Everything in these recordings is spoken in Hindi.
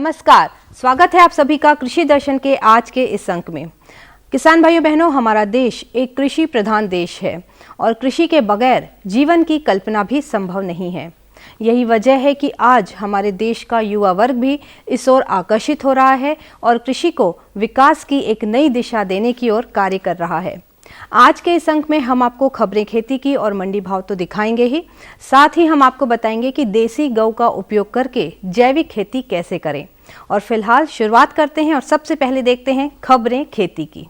नमस्कार, स्वागत है आप सभी का कृषि दर्शन के आज के इस अंक में। किसान भाइयों बहनों, हमारा देश एक कृषि प्रधान देश है और कृषि के बगैर जीवन की कल्पना भी संभव नहीं है। यही वजह है कि आज हमारे देश का युवा वर्ग भी इस ओर आकर्षित हो रहा है और कृषि को विकास की एक नई दिशा देने की ओर कार्य कर रहा है। आज के इस अंक में हम आपको खबरें खेती की और मंडी भाव तो दिखाएंगे ही, साथ ही हम आपको बताएंगे कि देसी गौ का उपयोग करके जैविक खेती कैसे करें। और फिलहाल शुरुआत करते हैं और सबसे पहले देखते हैं खबरें खेती की।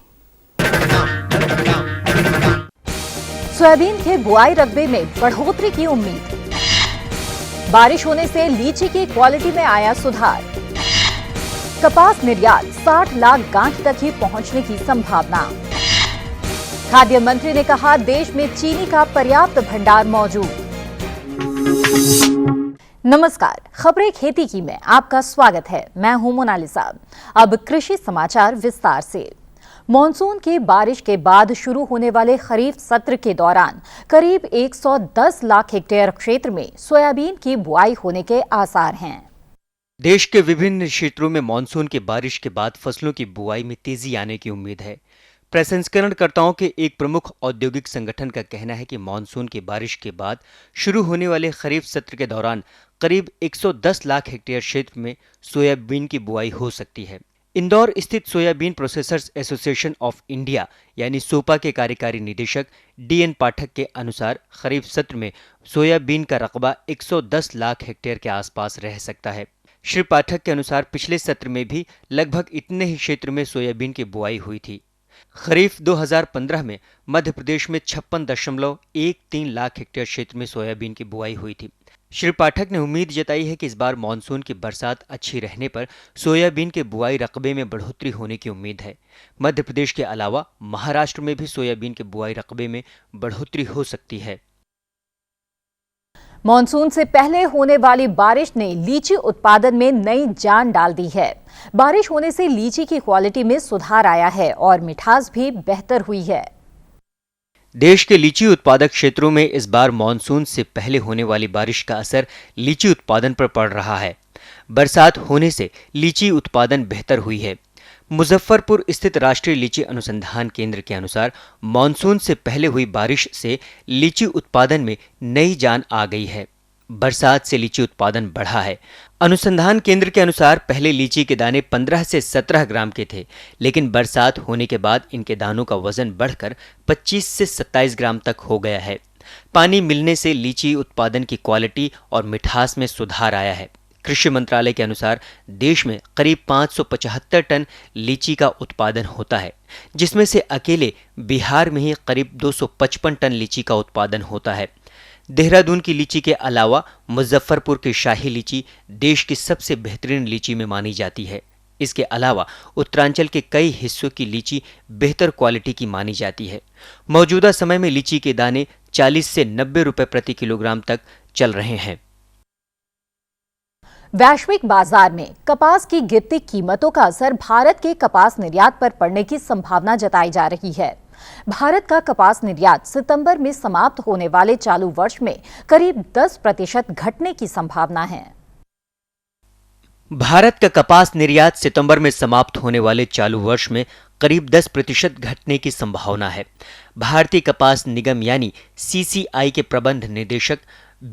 सोयाबीन के बुआई रकबे में बढ़ोतरी की उम्मीद। बारिश होने से लीची की क्वालिटी में आया सुधार। कपास निर्यात 60 लाख गांठ तक ही पहुंचने की संभावना। खाद्य मंत्री ने कहा, देश में चीनी का पर्याप्त भंडार मौजूद। नमस्कार, खबरें खेती की में आपका स्वागत है। मैं हूं मोनालिसा। अब कृषि समाचार विस्तार से। मॉनसून की बारिश के बाद शुरू होने वाले खरीफ सत्र के दौरान करीब 110 लाख हेक्टेयर क्षेत्र में सोयाबीन की बुआई होने के आसार हैं। देश के विभिन्न क्षेत्रों में मॉनसून की बारिश के बाद फसलों की बुआई में तेजी आने की उम्मीद है। प्रसंस्करणकर्ताओं के एक प्रमुख औद्योगिक संगठन का कहना है कि मॉनसून की बारिश के बाद शुरू होने वाले खरीफ सत्र के दौरान करीब 110 लाख हेक्टेयर क्षेत्र में सोयाबीन की बुआई हो सकती है। इंदौर स्थित soybean processors association of India यानी सोपा के कार्यकारी निदेशक DN पाठक के अनुसार खरीफ सत्र में सोयाबीन का रकबा 110 लाख हेक्टेयर के आसपास रह सकता है। श्री पाठक के अनुसार पिछले सत्र में भी लगभग इतने ही क्षेत्र में सोयाबीन की बुआई हुई थी। खरीफ 2015 में मध्य प्रदेश में 56.13 लाख हेक्टेयर क्षेत्र में सोयाबीन की बुआई हुई थी। श्री पाठक ने उम्मीद जताई है कि इस बार मानसून की बरसात अच्छी रहने पर सोयाबीन के बुआई रकबे में बढ़ोतरी होने की उम्मीद है। मध्य प्रदेश के अलावा महाराष्ट्र में भी सोयाबीन के बुआई रकबे में बढ़ोतरी हो सकती है। मॉनसून से पहले होने वाली बारिश ने लीची उत्पादन में नई जान डाल दी है। बारिश होने से लीची की क्वालिटी में सुधार आया है और मिठास भी बेहतर हुई है। देश के लीची उत्पादक क्षेत्रों में इस बार मानसून से पहले होने वाली बारिश का असर लीची उत्पादन पर पड़ रहा है। बरसात होने से लीची उत्पादन बेहतर हुई है। मुजफ्फरपुर स्थित राष्ट्रीय लीची अनुसंधान केंद्र के अनुसार मानसून से पहले हुई बारिश से लीची उत्पादन में नई जान आ गई है। बरसात से लीची उत्पादन बढ़ा है। अनुसंधान केंद्र के अनुसार पहले लीची के दाने 15 से 17 ग्राम के थे, लेकिन बरसात होने के बाद इनके दानों का वजन बढ़कर 25 से 27 ग्राम तक हो गया है। पानी मिलने से लीची उत्पादन की क्वालिटी और मिठास में सुधार आया है। कृषि मंत्रालय के अनुसार देश में करीब 575 टन लीची का उत्पादन होता है, जिसमें से अकेले बिहार में ही करीब 255 टन लीची का उत्पादन होता है। देहरादून की लीची के अलावा मुजफ्फरपुर की शाही लीची देश की सबसे बेहतरीन लीची में मानी जाती है। इसके अलावा उत्तरांचल के कई हिस्सों की लीची बेहतर क्वालिटी की मानी जाती है। मौजूदा समय में लीची के दाने 40 से 90 रुपए प्रति किलोग्राम तक चल रहे हैं। वैश्विक बाजार में कपास की गिरती कीमतों का असर भारत के कपास निर्यात पर पड़ने की संभावना जताई जा रही है। भारत का कपास निर्यात सितंबर में समाप्त होने वाले चालू वर्ष में करीब 10% घटने की संभावना है। भारत का कपास निर्यात सितंबर में समाप्त होने वाले चालू वर्ष में करीब 10% घटने की संभावना है। भारतीय कपास निगम यानी CCI के प्रबंध निदेशक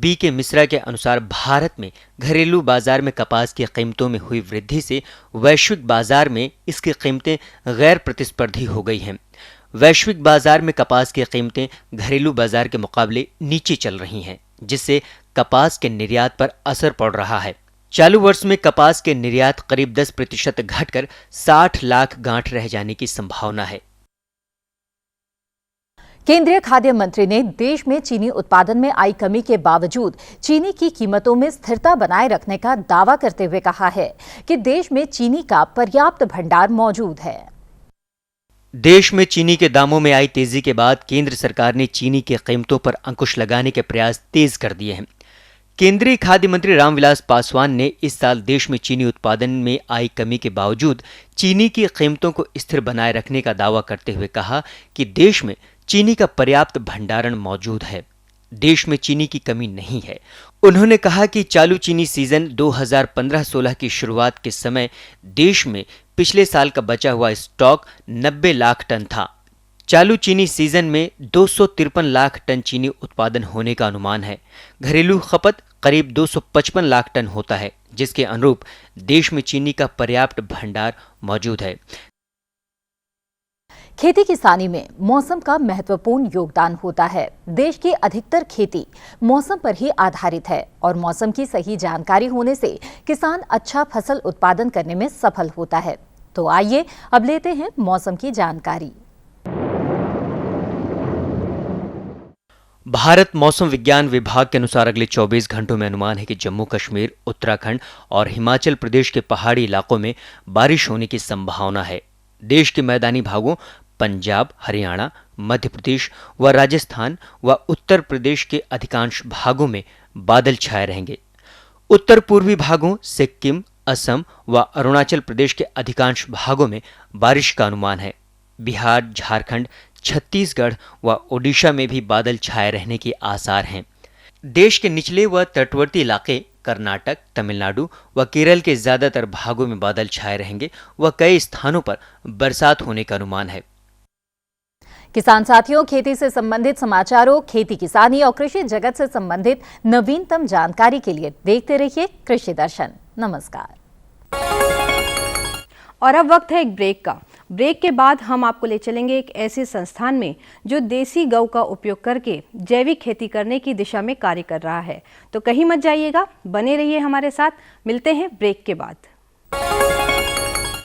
BK मिश्रा के अनुसार भारत में घरेलू बाजार में कपास की कीमतों में हुई वृद्धि से वैश्विक बाजार में इसकी कीमतें गैर प्रतिस्पर्धी हो गई हैं। वैश्विक बाजार में कपास की कीमतें घरेलू बाजार के मुकाबले नीचे चल रही हैं, जिससे कपास के निर्यात पर असर पड़ रहा है। चालू वर्ष में कपास के निर्यात करीब 10% घटकर 60 लाख गांठ रह जाने की संभावना है। केंद्रीय खाद्य मंत्री ने देश में चीनी उत्पादन में आई कमी के बावजूद चीनी की कीमतों में स्थिरता बनाए रखने का दावा करते हुए कहा है कि देश में चीनी का पर्याप्त भंडार मौजूद है। देश में चीनी के दामों में आई तेजी के बाद केंद्र सरकार ने चीनी की कीमतों पर अंकुश लगाने के प्रयास तेज कर दिए हैं। केंद्रीय खाद्य मंत्री रामविलास पासवान ने इस साल देश में चीनी उत्पादन में आई कमी के बावजूद चीनी की कीमतों को स्थिर बनाए रखने का दावा करते हुए कहा कि देश में चीनी का पर्याप्त भंडारण मौजूद है। देश में चीनी की कमी नहीं है। उन्होंने कहा कि चालू चीनी सीजन 2015-16 की शुरुआत के समय देश में पिछले साल का बचा हुआ स्टॉक 90 लाख टन था। चालू चीनी सीजन में 253 लाख टन चीनी उत्पादन होने का अनुमान है। घरेलू खपत करीब 255 लाख टन होता है, जिसके अनुरूप देश में चीनी का पर्याप्त भंडार मौजूद है। खेती किसानी में मौसम का महत्वपूर्ण योगदान होता है। देश की अधिकतर खेती मौसम पर ही आधारित है और मौसम की सही जानकारी होने से किसान अच्छा फसल उत्पादन करने में सफल होता है। तो आइए अब लेते हैं मौसम की जानकारी। भारत मौसम विज्ञान विभाग के अनुसार अगले 24 घंटों में अनुमान है कि जम्मू कश्मीर, उत्तराखंड और हिमाचल प्रदेश के पहाड़ी इलाकों में बारिश होने की संभावना है। देश के मैदानी भागों पंजाब, हरियाणा, मध्य प्रदेश व राजस्थान व उत्तर प्रदेश के अधिकांश भागों में बादल छाए रहेंगे। उत्तर पूर्वी भागों सिक्किम, असम व अरुणाचल प्रदेश के अधिकांश भागों में बारिश का अनुमान है। बिहार, झारखंड, छत्तीसगढ़ व ओडिशा में भी बादल छाए रहने के आसार हैं। देश के निचले व तटवर्ती इलाके कर्नाटक, तमिलनाडु व केरल के ज्यादातर भागों में बादल छाए रहेंगे व कई स्थानों पर बरसात होने का अनुमान है। किसान साथियों, खेती से संबंधित समाचारों, खेती किसानी और कृषि जगत से संबंधित नवीनतम जानकारी के लिए देखते रहिए कृषि दर्शन। नमस्कार। और अब वक्त है एक ब्रेक का। ब्रेक के बाद हम आपको ले चलेंगे एक ऐसे संस्थान में जो देसी गौ का उपयोग करके जैविक खेती करने की दिशा में कार्य कर रहा है। तो कहीं मत जाइएगा, बने रहिए हमारे साथ। मिलते हैं ब्रेक के बाद।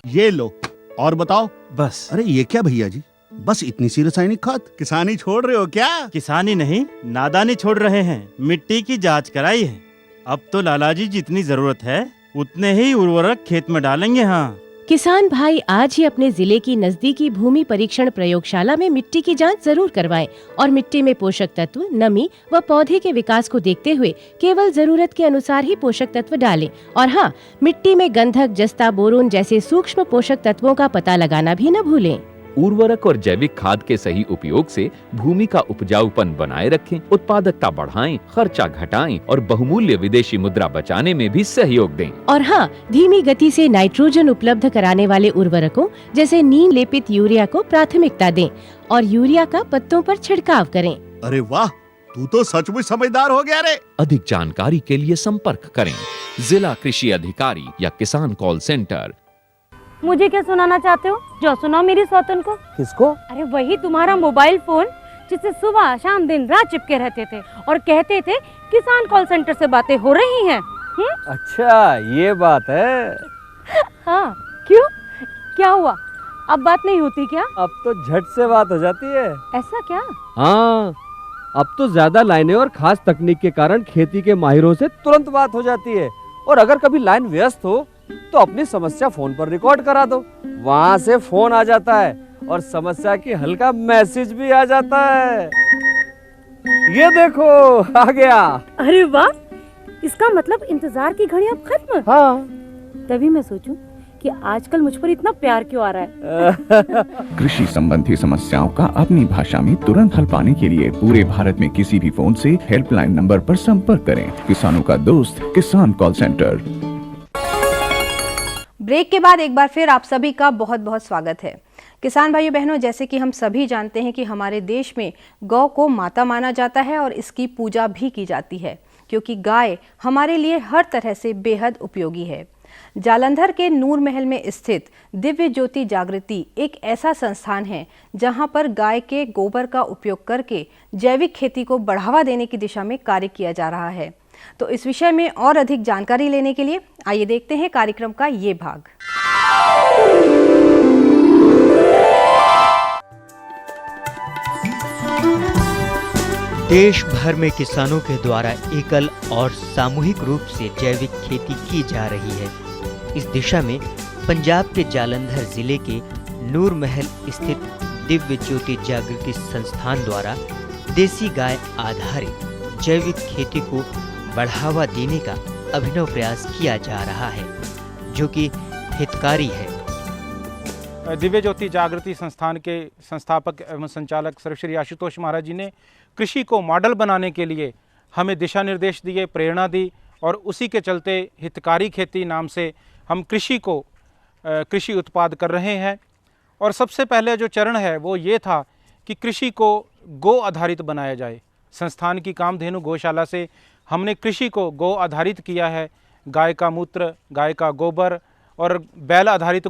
ये लो और बताओ। बस। अरे ये क्या भैया जी, बस इतनी सी रासायनिक खाद? किसानी छोड़ रहे हो क्या? किसानी नहीं, नादानी छोड़ रहे हैं। मिट्टी की जांच कराई है। अब तो लालाजी जितनी जरूरत है उतने ही उर्वरक खेत में डालेंगे। हाँ, किसान भाई आज ही अपने जिले की नजदीकी भूमि परीक्षण प्रयोगशाला में मिट्टी की जांच जरूर करवाएं और मिट्टी में पोषक तत्व, नमी व पौधे के विकास को देखते हुए केवल जरूरत के अनुसार ही पोषक तत्व डालें। और हाँ, मिट्टी में गंधक, जस्ता, बोरोन जैसे सूक्ष्म पोषक तत्वों का पता लगाना भी न भूलें। उर्वरक और जैविक खाद के सही उपयोग से भूमि का उपजाऊपन बनाए रखें, उत्पादकता बढ़ाएं, खर्चा घटाएं और बहुमूल्य विदेशी मुद्रा बचाने में भी सहयोग दें। और हाँ, धीमी गति से नाइट्रोजन उपलब्ध कराने वाले उर्वरकों जैसे नीम लेपित यूरिया को प्राथमिकता दें और यूरिया का पत्तों पर छिड़काव करें। अरे वाह, तू तो सचमुच समझदार हो गया रे। अधिक जानकारी के लिए संपर्क करें जिला कृषि अधिकारी या किसान कॉल सेंटर। मुझे क्या सुनाना चाहते हो? जो सुनाओ मेरी सौतन को। किसको? अरे वही तुम्हारा मोबाइल फोन जिससे सुबह शाम दिन रात चिपके रहते थे और कहते थे किसान कॉल सेंटर से बातें हो रही हैं। अच्छा, ये बात है। हाँ, क्यों? क्या हुआ? अब बात नहीं होती क्या? अब तो झट से बात हो जाती है। ऐसा क्या? हाँ, अब तो ज्यादा लाइनें और खास तकनीक के कारण खेती के माहिरों से तुरंत बात हो जाती है। और अगर कभी लाइन व्यस्त हो तो अपनी समस्या फोन पर रिकॉर्ड करा दो, वहाँ से फोन आ जाता है और समस्या की हल का मैसेज भी आ जाता है। ये देखो, आ गया। अरे वाह, इसका मतलब इंतजार की घड़ी अब खत्म। हाँ, तभी मैं सोचूं कि आजकल मुझ पर इतना प्यार क्यों आ रहा है। कृषि संबंधी समस्याओं का अपनी भाषा में तुरंत हल पाने के लिए पूरे भारत में किसी भी फोन से हेल्पलाइन नंबर पर संपर्क करें। किसानों का दोस्त किसान कॉल सेंटर। ब्रेक के बाद एक बार फिर आप सभी का बहुत बहुत स्वागत है। किसान भाइयों बहनों, जैसे कि हम सभी जानते हैं कि हमारे देश में गौ को माता माना जाता है और इसकी पूजा भी की जाती है, क्योंकि गाय हमारे लिए हर तरह से बेहद उपयोगी है। जालंधर के नूर महल में स्थित दिव्य ज्योति जागृति एक ऐसा संस्थान है जहां पर गाय के गोबर का उपयोग करके जैविक खेती को बढ़ावा देने की दिशा में कार्य किया जा रहा है। तो इस विषय में और अधिक जानकारी लेने के लिए आइए देखते हैं कार्यक्रम का ये भाग। देश भर में किसानों के द्वारा एकल और सामूहिक रूप से जैविक खेती की जा रही है। इस दिशा में पंजाब के जालंधर जिले के नूर महल स्थित दिव्य ज्योति जागृति संस्थान द्वारा देसी गाय आधारित जैविक खेती को बढ़ावा देने का अभिनव प्रयास किया जा रहा है, जो कि हितकारी है। दिव्य ज्योति जागृति संस्थान के संस्थापक एवं संचालक सर्वश्री आशुतोष महाराज जी ने कृषि को मॉडल बनाने के लिए हमें दिशा निर्देश दिए, प्रेरणा दी और उसी के चलते हितकारी खेती नाम से हम कृषि उत्पाद कर रहे हैं। और सबसे पहले जो चरण है वो ये था कि कृषि को गो आधारित बनाया जाए। संस्थान की कामधेनु गौशाला से हमने कृषि को गो आधारित किया है। गाय का मूत्र, गाय का गोबर और बैल आधारित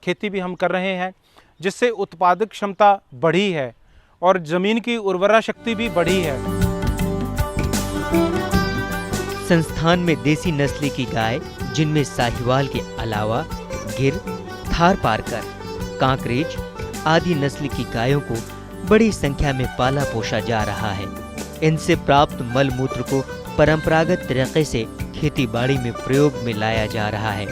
खेती भी हम कर रहे हैं, जिससे उत्पादक क्षमता बढ़ी है और ज़मीन की उर्वरा शक्ति भी बढ़ी है। संस्थान में देसी नस्ल की गाय, जिनमें साहिवाल के अलावा गिर, थार पारकर, कांकरेज आदि नस्ल की गायों को बड़ी संख्या में पाला पोसा जा रहा है। इनसे प्राप्त मल मूत्र को परंपरागत तरीके से खेती बाड़ी में प्रयोग में लाया जा रहा है।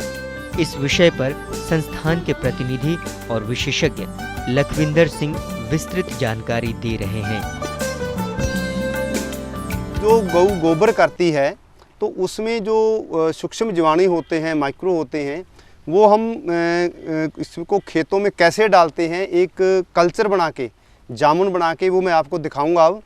इस विषय पर संस्थान के प्रतिनिधि और विशेषज्ञ लखविंदर सिंह विस्तृत जानकारी दे रहे हैं। जो गौ गोबर करती है तो उसमें जो सूक्ष्म जीवाणु होते हैं, माइक्रो होते हैं, वो हम इसको खेतों में कैसे डालते हैं, एक कल्चर बना के, जामुन बना के, वो मैं आपको दिखाऊंगा। अब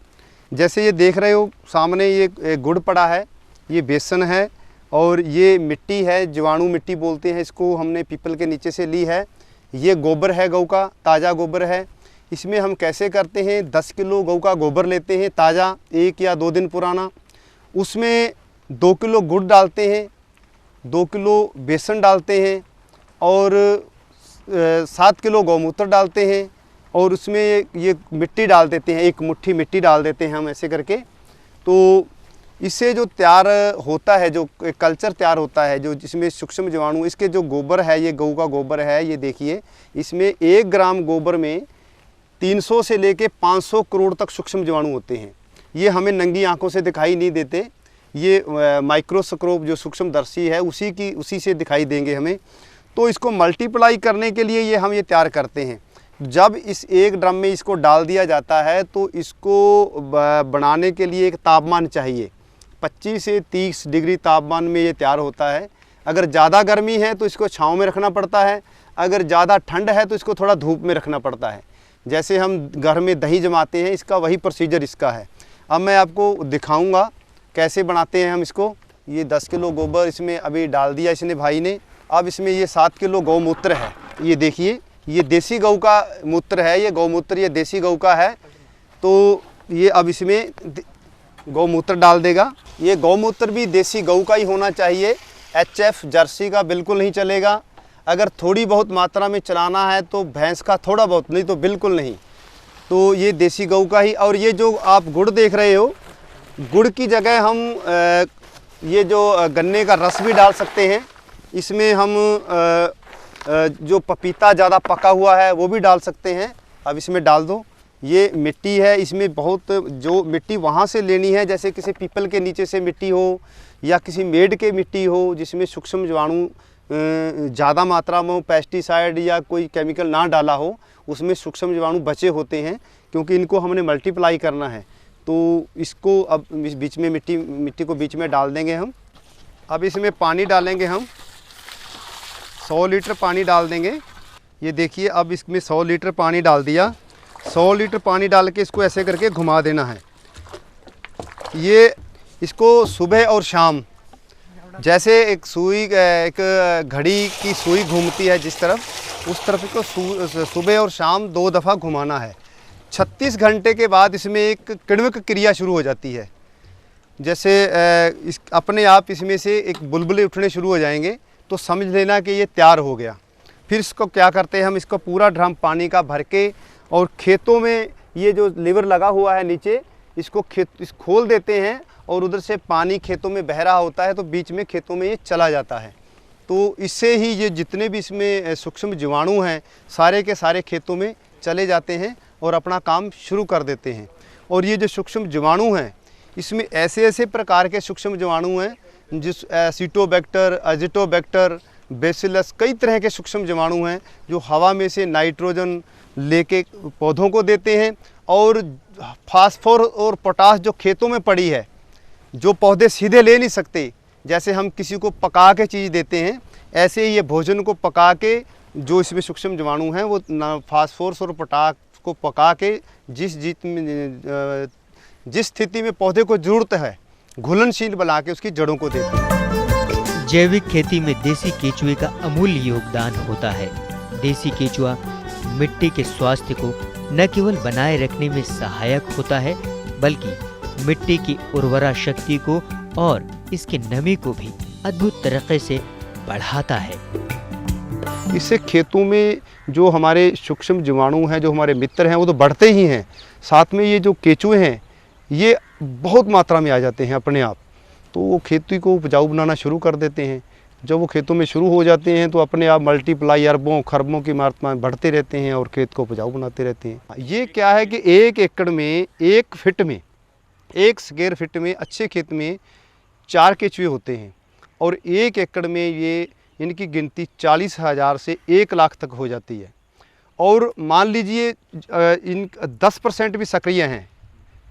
जैसे ये देख रहे हो सामने, ये गुड़ पड़ा है, ये बेसन है और ये मिट्टी है, जीवाणु मिट्टी बोलते हैं इसको, हमने पीपल के नीचे से ली है। ये गोबर है गौ का, ताज़ा गोबर है। इसमें हम कैसे करते हैं, 10 किलो गौ का गोबर लेते हैं ताज़ा, 1 या 2 दिन पुराना, उसमें 2 किलो गुड़ डालते हैं, 2 किलो बेसन डालते हैं और 7 किलो गौमूत्र डालते हैं और उसमें ये मिट्टी डाल देते हैं, 1 मुट्ठी मिट्टी डाल देते हैं हम ऐसे करके। तो इससे जो तैयार होता है, जो कल्चर तैयार होता है, जो जिसमें सूक्ष्म जीवाणु, इसके जो गोबर है, ये गऊ का गोबर है, ये देखिए, इसमें 1 ग्राम गोबर में 300 से लेके 500 करोड़ तक सूक्ष्म जीवाणु होते हैं। ये हमें नंगी आंखों से दिखाई नहीं देते, ये माइक्रोस्कोप जो सूक्ष्मदर्शी है उसी से दिखाई देंगे हमें। तो इसको मल्टीप्लाई करने के लिए हम ये तैयार करते हैं। जब इस 1 ड्रम में इसको डाल दिया जाता है तो इसको बनाने के लिए एक तापमान चाहिए, 25 से 30 डिग्री तापमान में ये तैयार होता है। अगर ज़्यादा गर्मी है तो इसको छाँव में रखना पड़ता है, अगर ज़्यादा ठंड है तो इसको थोड़ा धूप में रखना पड़ता है। जैसे हम घर में दही जमाते हैं, इसका वही प्रोसीजर इसका है। अब मैं आपको दिखाऊंगा कैसे बनाते हैं हम इसको। ये 10 किलो गोबर इसमें अभी डाल दिया इसने भाई ने। अब इसमें ये 7 किलो गौमूत्र है, ये देखिए, ये देसी गऊ का मूत्र है, ये गौमूत्र ये देसी गऊ का है। तो ये अब इसमें गौमूत्र डाल देगा। ये गौमूत्र भी देसी गऊ का ही होना चाहिए, HF जर्सी का बिल्कुल नहीं चलेगा। अगर थोड़ी बहुत मात्रा में चलाना है तो भैंस का थोड़ा बहुत, नहीं तो बिल्कुल नहीं। तो ये देसी गऊ का ही। और ये जो आप गुड़ देख रहे हो, गुड़ की जगह हम ये जो गन्ने का रस भी डाल सकते हैं। इसमें हम जो पपीता ज़्यादा पका हुआ है वो भी डाल सकते हैं। अब इसमें डाल दो। ये मिट्टी है, इसमें बहुत जो मिट्टी वहाँ से लेनी है, जैसे किसी पीपल के नीचे से मिट्टी हो या किसी मेड के मिट्टी हो जिसमें सूक्ष्म जीवाणु ज़्यादा मात्रा में पेस्टिसाइड या कोई केमिकल ना डाला हो, उसमें सूक्ष्म जीवाणु बचे होते हैं, क्योंकि इनको हमने मल्टीप्लाई करना है। तो इसको अब बीच में मिट्टी को बीच में डाल देंगे हम। अब इसमें पानी डालेंगे हम, 100 लीटर पानी डाल देंगे। ये देखिए, अब इसमें 100 लीटर पानी डाल दिया। 100 लीटर पानी डाल के इसको ऐसे करके घुमा देना है। ये इसको सुबह और शाम, जैसे एक घड़ी की सुई घूमती है जिस तरफ, उस तरफ इसको सुबह और शाम 2 दफ़ा घुमाना है। 36 घंटे के बाद इसमें एक किण्विक क्रिया शुरू हो जाती है। जैसे अपने आप इसमें से एक बुलबुले उठने शुरू हो जाएंगे, तो समझ लेना कि ये तैयार हो गया। फिर इसको क्या करते हैं हम, इसको पूरा ड्रम पानी का भर के और खेतों में ये जो लीवर लगा हुआ है नीचे, इसको खोल देते हैं और उधर से पानी खेतों में बह रहा होता है, तो बीच में खेतों में ये चला जाता है। तो इससे ही ये जितने भी इसमें सूक्ष्म जीवाणु हैं सारे के सारे खेतों में चले जाते हैं और अपना काम शुरू कर देते हैं। और ये जो सूक्ष्म जीवाणु हैं, इसमें ऐसे ऐसे प्रकार के सूक्ष्म जीवाणु हैं, जिस एसिटोबैक्टर, अजिटोबैक्टर, बेसिलस, कई तरह के सूक्ष्म जीवाणु हैं जो हवा में से नाइट्रोजन लेके पौधों को देते हैं। और फास्फोर और पोटास जो खेतों में पड़ी है, जो पौधे सीधे ले नहीं सकते, जैसे हम किसी को पका के चीज़ देते हैं, ऐसे ही ये भोजन को पका के जो इसमें सूक्ष्म जीवाणु हैं वो फास्फोरस और पोटास को पका के जिस स्थिति में पौधे को ज़रूरत है घुलनशील बना के उसकी जड़ों को देते हैं। जैविक खेती में देसी केचुए का अमूल्य योगदान होता है। देसी केचुआ मिट्टी के स्वास्थ्य को न केवल बनाए रखने में सहायक होता है बल्कि मिट्टी की उर्वरा शक्ति को और इसके नमी को भी अद्भुत तरीके से बढ़ाता है। इससे खेतों में जो हमारे सूक्ष्म जीवाणु हैं, जो हमारे मित्र हैं, वो तो बढ़ते ही हैं, साथ में ये जो केचुए हैं ये बहुत मात्रा में आ जाते हैं अपने आप, तो वो खेती को उपजाऊ बनाना शुरू कर देते हैं। जब वो खेतों में शुरू हो जाते हैं तो अपने आप मल्टीप्लाई अरबों खरबों की मात्रा में बढ़ते रहते हैं और खेत को उपजाऊ बनाते रहते हैं। ये क्या है कि 1 एकड़ में 1 फीट में 1 स्क्वायर फीट में अच्छे खेत में 4 केचुए होते हैं और 1 एकड़ में ये इनकी गिनती 40,000 से 1 लाख तक हो जाती है। और मान लीजिए इन 10% भी सक्रिय हैं,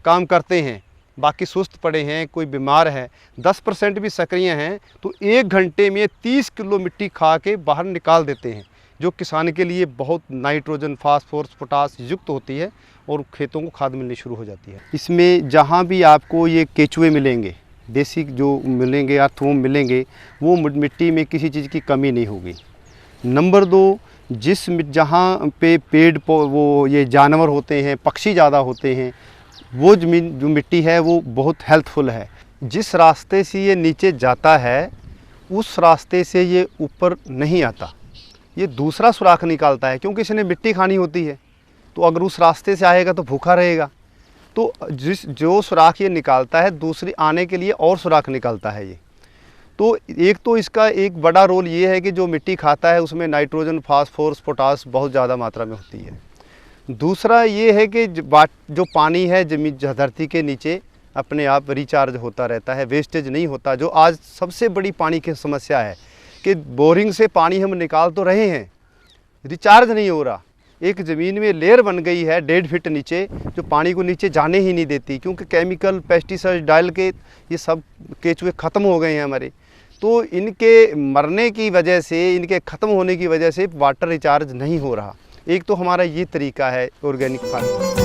काम करते हैं, बाकी सुस्त पड़े हैं, कोई बीमार है, 10% भी सक्रिय हैं तो 1 घंटे में 30 किलो मिट्टी खा के बाहर निकाल देते हैं, जो किसान के लिए बहुत नाइट्रोजन, फास्फोरस, पोटास युक्त होती है और खेतों को खाद मिलनी शुरू हो जाती है। इसमें जहाँ भी आपको ये केचुए मिलेंगे, देसी जो मिलेंगे, अर्थवॉर्म मिलेंगे, वो मिट्टी में किसी चीज़ की कमी नहीं होगी। नंबर 2, जहाँ पे पेड़ वो ये जानवर होते हैं, पक्षी ज़्यादा होते हैं, वो ज़मीन जो मिट्टी है वो बहुत हेल्थफुल है। जिस रास्ते से ये नीचे जाता है उस रास्ते से ये ऊपर नहीं आता, ये दूसरा सुराख निकालता है, क्योंकि इसने मिट्टी खानी होती है, तो अगर उस रास्ते से आएगा तो भूखा रहेगा। तो जो सुराख ये निकालता है दूसरी आने के लिए और सुराख निकालता है ये। तो एक तो इसका एक बड़ा रोल ये है कि जो मिट्टी खाता है उसमें नाइट्रोजन, फास्फोरस, पोटास बहुत ज़्यादा मात्रा में होती है। दूसरा ये है कि जो पानी है जमीन धरती के नीचे अपने आप रिचार्ज होता रहता है, वेस्टेज नहीं होता। जो आज सबसे बड़ी पानी की समस्या है कि बोरिंग से पानी हम निकाल तो रहे हैं, रिचार्ज नहीं हो रहा। एक ज़मीन में लेयर बन गई है 1.5 फीट नीचे, जो पानी को नीचे जाने ही नहीं देती, क्योंकि केमिकल पेस्टिसाइड डाल के ये सब केचुए ख़त्म हो गए हैं हमारे। तो इनके मरने की वजह से, इनके ख़त्म होने की वजह से वाटर रिचार्ज नहीं हो रहा। एक तो हमारा ये तरीका है ऑर्गेनिक फार्मिंग।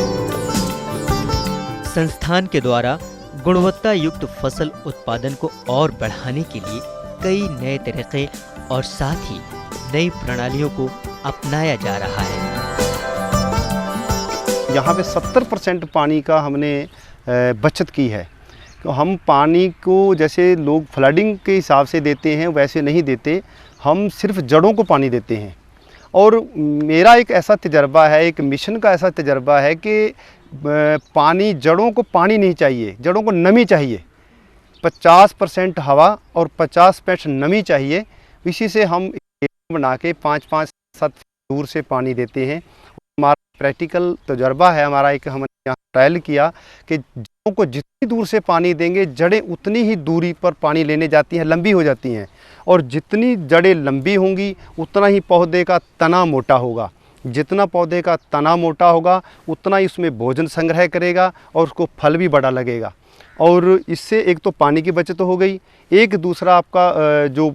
संस्थान के द्वारा गुणवत्ता युक्त फसल उत्पादन को और बढ़ाने के लिए कई नए तरीके और साथ ही नई प्रणालियों को अपनाया जा रहा है। यहाँ पे 70% पानी का हमने बचत की है। तो हम पानी को जैसे लोग फ्लडिंग के हिसाब से देते हैं वैसे नहीं देते, हम सिर्फ जड़ों को पानी देते हैं। और मेरा एक ऐसा तजर्बा है, एक मिशन का ऐसा तजर्बा है कि पानी, जड़ों को पानी नहीं चाहिए, जड़ों को नमी चाहिए। 50% हवा और 50% नमी चाहिए। इसी से हम बना के 5-5-7 दूर से पानी देते हैं। हमारा प्रैक्टिकल तजर्बा है, हमारा एक हमने यहाँ ट्रायल किया कि जड़ों को जितनी दूर से पानी देंगे जड़ें उतनी ही दूरी पर पानी लेने जाती हैं, लंबी हो जाती हैं। और जितनी जड़ें लंबी होंगी उतना ही पौधे का तना मोटा होगा। जितना पौधे का तना मोटा होगा उतना ही उसमें भोजन संग्रह करेगा और उसको फल भी बड़ा लगेगा। और इससे एक तो पानी की बचत हो गई, एक दूसरा आपका जो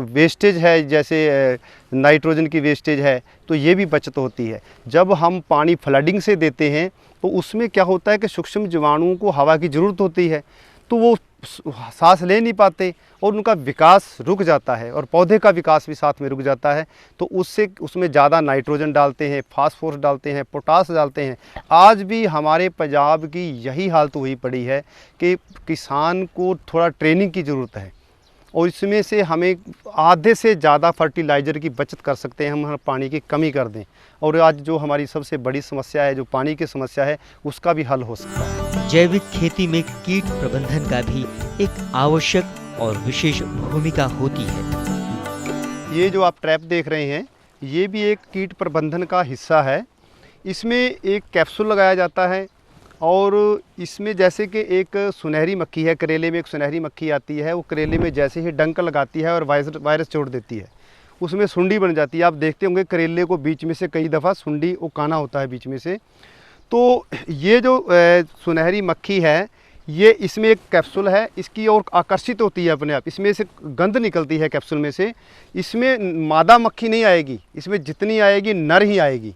वेस्टेज है, जैसे नाइट्रोजन की वेस्टेज है, तो ये भी बचत होती है। जब हम पानी फ्लडिंग से देते हैं तो उसमें क्या होता है कि सूक्ष्म जीवाणुओं को हवा की ज़रूरत होती है, तो वो सांस ले नहीं पाते और उनका विकास रुक जाता है और पौधे का विकास भी साथ में रुक जाता है। तो उससे उसमें ज़्यादा नाइट्रोजन डालते हैं, फास्फोरस डालते हैं, पोटास डालते हैं। आज भी हमारे पंजाब की यही हालत हुई पड़ी है कि किसान को थोड़ा ट्रेनिंग की ज़रूरत है और इसमें से हमें आधे से ज़्यादा फर्टिलाइज़र की बचत कर सकते हैं, हम पानी की कमी कर दें। और आज जो हमारी सबसे बड़ी समस्या है, जो पानी की समस्या है, उसका भी हल हो सकता है। जैविक खेती में कीट प्रबंधन का भी एक आवश्यक और विशेष भूमिका होती है। ये जो आप ट्रैप देख रहे हैं, ये भी एक कीट प्रबंधन का हिस्सा है। इसमें एक कैप्सूल लगाया जाता है और इसमें जैसे कि एक सुनहरी मक्खी है, करेले में एक सुनहरी मक्खी आती है, वो करेले में जैसे ही डंक लगाती है और वायरस छोड़ देती है, उसमें सुंडी बन जाती है। आप देखते होंगे करेले को बीच में से कई दफ़ा सुंडी वो काना होता है बीच में से। तो ये जो सुनहरी मक्खी है, ये इसमें एक कैप्सूल है, इसकी ओर आकर्षित होती है अपने आप, इसमें से गंध निकलती है कैप्सूल में से। इसमें मादा मक्खी नहीं आएगी, इसमें जितनी आएगी नर ही आएगी।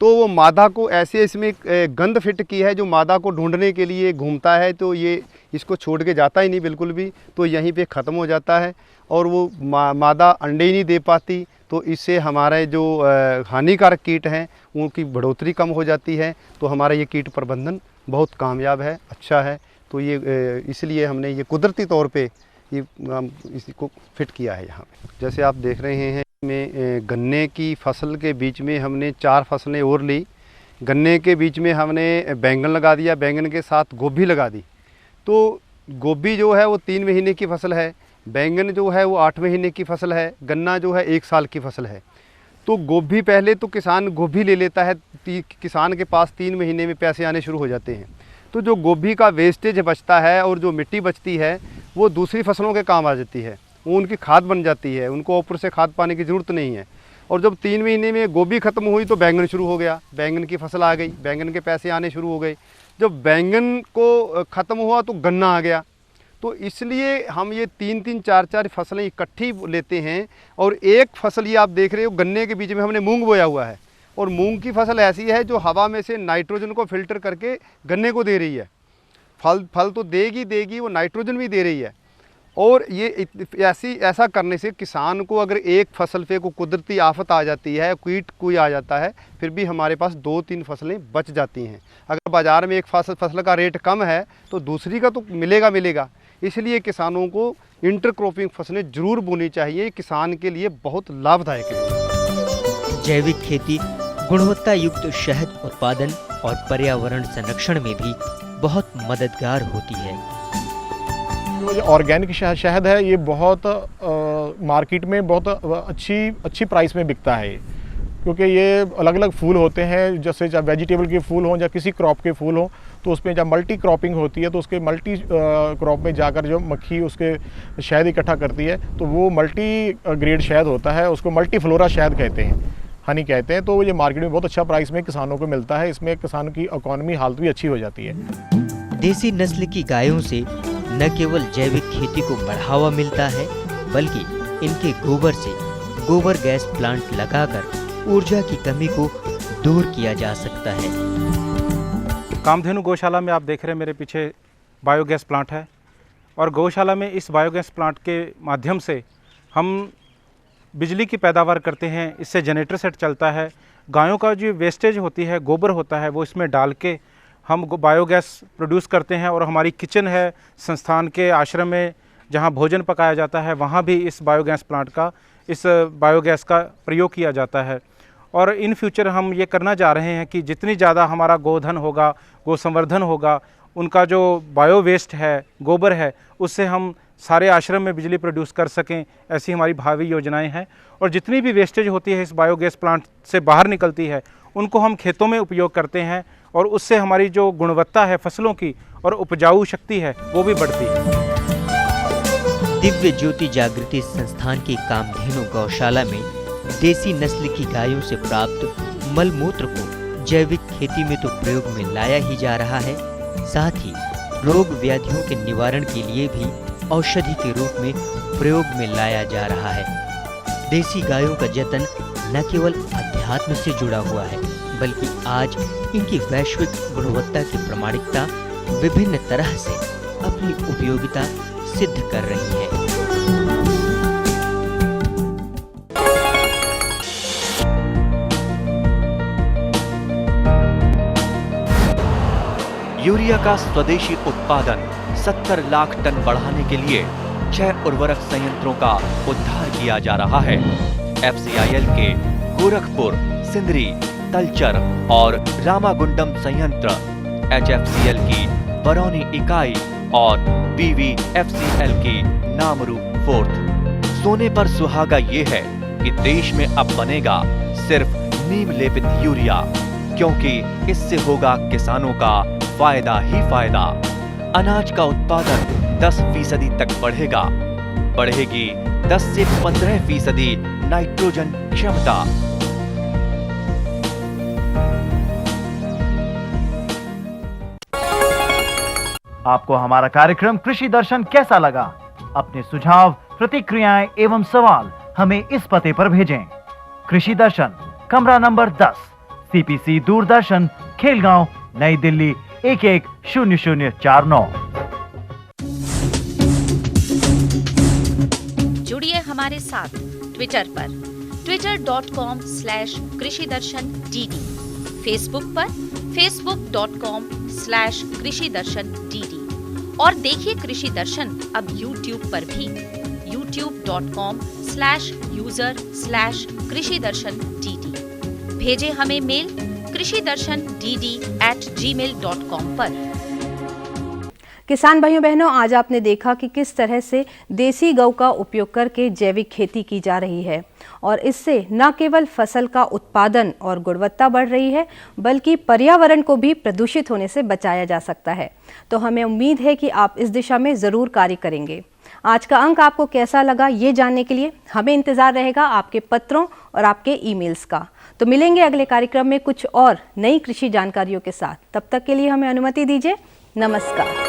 तो वो मादा को ऐसे इसमें गंध फिट की है जो मादा को ढूंढने के लिए घूमता है, तो ये इसको छोड़ के जाता ही नहीं बिल्कुल भी, तो यहीं पे ख़त्म हो जाता है और वो मादा अंडे ही नहीं दे पाती। तो इससे हमारे जो हानिकारक कीट हैं उनकी बढ़ोतरी कम हो जाती है। तो हमारा ये कीट प्रबंधन बहुत कामयाब है, अच्छा है। तो ये इसलिए हमने ये कुदरती तौर पे ये इसी को फिट किया है यहाँ पे। जैसे आप देख रहे हैं में गन्ने की फसल के बीच में हमने 4 फसलें और ली। गन्ने के बीच में हमने बैंगन लगा दिया, बैंगन के साथ गोभी लगा दी। तो गोभी जो है वो 3 महीने की फसल है, बैंगन जो है वो 8 महीने की फसल है, गन्ना जो है 1 साल की फसल है। तो गोभी पहले तो किसान गोभी ले लेता है, किसान के पास 3 महीने में पैसे आने शुरू हो जाते हैं। तो जो गोभी का वेस्टेज बचता है और जो मिट्टी बचती है वो दूसरी फसलों के काम आ जाती है, वो उनकी खाद बन जाती है, उनको ऊपर से खाद पाने की ज़रूरत नहीं है। और जब 3 महीने में गोभी ख़त्म हुई तो बैंगन शुरू हो गया, बैंगन की फसल आ गई, बैंगन के पैसे आने शुरू हो गए। जब बैंगन को ख़त्म हुआ तो गन्ना आ गया। तो इसलिए हम ये 3-3, 4-4 फसलें इकट्ठी लेते हैं। और एक फसल ये आप देख रहे हो गन्ने के बीच में हमने मूंग बोया हुआ है, और मूंग की फसल ऐसी है जो हवा में से नाइट्रोजन को फिल्टर करके गन्ने को दे रही है। फल तो देगी, वो नाइट्रोजन भी दे रही है। और ये ऐसा करने से किसान को अगर एक फसल पे को कुदरती आफत आ जाती है, कीट कोई आ जाता है, फिर भी हमारे पास 2-3 फसलें बच जाती हैं। अगर बाज़ार में एक फसल का रेट कम है तो दूसरी का तो मिलेगा। इसलिए किसानों को इंटरक्रॉपिंग फसलें ज़रूर बोनी चाहिए, किसान के लिए बहुत लाभदायक है। जैविक खेती गुणवत्ता युक्त शहद उत्पादन और पर्यावरण संरक्षण में भी बहुत मददगार होती है। जो ऑर्गेनिक शहद है ये बहुत मार्केट में बहुत अच्छी प्राइस में बिकता है, क्योंकि ये अलग अलग फूल होते हैं, जैसे जब वेजिटेबल के फूल हों या किसी क्रॉप के फूल हों, तो उसमें जब मल्टी क्रॉपिंग होती है तो उसके मल्टी क्रॉप में जाकर जो मक्खी उसके शहद इकट्ठा करती है तो वो मल्टी ग्रेड शहद होता है, उसको मल्टी फ्लोरा शहद कहते हैं, हनी कहते हैं। तो ये मार्केट में बहुत अच्छा प्राइस में किसानों को मिलता है, इसमें किसान की इकोनॉमी हालत भी अच्छी हो जाती है। देसी नस्ल की गायों से न केवल जैविक खेती को बढ़ावा मिलता है, बल्कि इनके गोबर से गोबर गैस प्लांट लगाकर ऊर्जा की कमी को दूर किया जा सकता है। कामधेनु गौशाला में आप देख रहे हैं मेरे पीछे बायोगैस प्लांट है, और गौशाला में इस बायोगैस प्लांट के माध्यम से हम बिजली की पैदावार करते हैं। इससे जनरेटर सेट चलता है। गायों का जो वेस्टेज होती है, गोबर होता है, वो इसमें डाल के हम बायोगैस प्रोड्यूस करते हैं। और हमारी किचन है संस्थान के आश्रम में जहाँ भोजन पकाया जाता है, वहाँ भी इस बायोगैस प्लांट का, इस बायोगैस का प्रयोग किया जाता है। और इन फ्यूचर हम ये करना चाह रहे हैं कि जितनी ज़्यादा हमारा गोधन होगा, गौ संवर्धन होगा, उनका जो बायो वेस्ट है, गोबर है, उससे हम सारे आश्रम में बिजली प्रोड्यूस कर सकें, ऐसी हमारी भावी योजनाएं हैं। और जितनी भी वेस्टेज होती है इस बायोगैस प्लांट से बाहर निकलती है, उनको हम खेतों में उपयोग करते हैं, और उससे हमारी जो गुणवत्ता है फसलों की और उपजाऊ शक्ति है वो भी बढ़ती है। दिव्य ज्योति जागृति संस्थान की कामधेनु गौशाला में देसी नस्ल की गायों से प्राप्त मल मूत्र को जैविक खेती में तो प्रयोग में लाया ही जा रहा है, साथ ही रोग व्याधियों के निवारण के लिए भी औषधि के रूप में प्रयोग में लाया जा रहा है। देसी गायों का जतन न केवल अध्यात्म से जुड़ा हुआ है, बल्कि आज इनकी वैश्विक गुणवत्ता की प्रामाणिकता विभिन्न तरह से अपनी उपयोगिता सिद्ध कर रही है। यूरिया का स्वदेशी उत्पादन 70 लाख टन बढ़ाने के लिए 6 उर्वरक संयंत्रों का उद्धार किया जा रहा है। FCIL के गोरखपुर, सिंदरी, तलचर और रामागुंडम संयंत्र, HFCL की बरौनी इकाई और BVFCL की नामरू फोर्थ। सोने पर सुहागा ये है कि देश में अब बनेगा सिर्फ नीम लेपित यूरिया, क्योंकि इससे होगा किसानों का फायदा ही फायदा। अनाज का उत्पादन 10% तक बढ़ेगा, बढ़ेगी 10 से 15% नाइट्रोजन क्षमता। आपको हमारा कार्यक्रम कृषि दर्शन कैसा लगा? अपने सुझाव, प्रतिक्रियाएं एवं सवाल हमें इस पते पर भेजें। कृषि दर्शन, कमरा नंबर 10, CPC दूरदर्शन, खेलगांव, नई दिल्ली 110049। जुड़िए हमारे साथ ट्विटर पर twitter.com/कृषिदर्शन-DD, फेसबुक पर facebook.com/कृषिदर्शन-DD और देखिए कृषि दर्शन अब YouTube पर भी youtube.com/user/कृषिदर्शन-DD। भेजें हमें मेल कृषिदर्शन-DD@gmail.com पर। किसान भाइयों बहनों, आज आपने देखा कि किस तरह से देसी गौ का उपयोग करके जैविक खेती की जा रही है और इससे न केवल फसल का उत्पादन और गुणवत्ता बढ़ रही है बल्कि पर्यावरण को भी प्रदूषित होने से बचाया जा सकता है। तो हमें उम्मीद है कि आप इस दिशा में ज़रूर कार्य करेंगे। आज का अंक आपको कैसा लगा ये जानने के लिए हमें इंतज़ार रहेगा आपके पत्रों और आपके ईमेल्स का। तो मिलेंगे अगले कार्यक्रम में कुछ और नई कृषि जानकारियों के साथ। तब तक के लिए हमें अनुमति दीजिए। नमस्कार।